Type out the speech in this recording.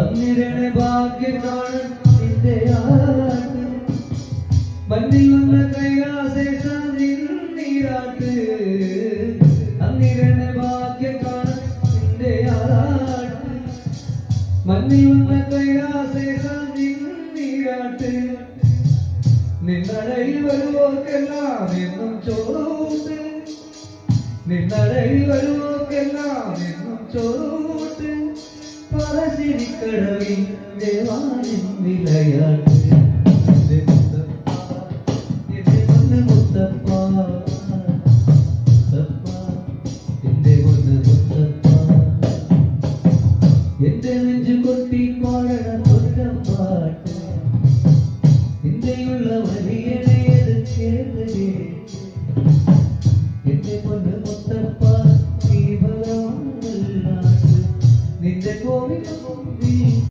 വന്നിരണ ഭാഗ്യമാണ് നിന്റെ ആട്ട് മണ്ണിൽ വന്ന കൈലാസേഷം നീരാട്ട് വന്നിരണ ഭാഗ്യമാണ് നിന്റെ ആട്ട് മണ്ണിൽ വന്ന കൈലാസേഷം നീരാട്ട് നിന്നടയിൽ വരുവോർക്കെല്ലാം എന്നും ചോറൂട്ട് നിന്നടയിൽ വരുവോർക്കെല്ലാം എന്നും ചോറൂട്ട് പറശ്ശിനിക്കടവിൽ ദേവാനിൻ വിളയാട്ട്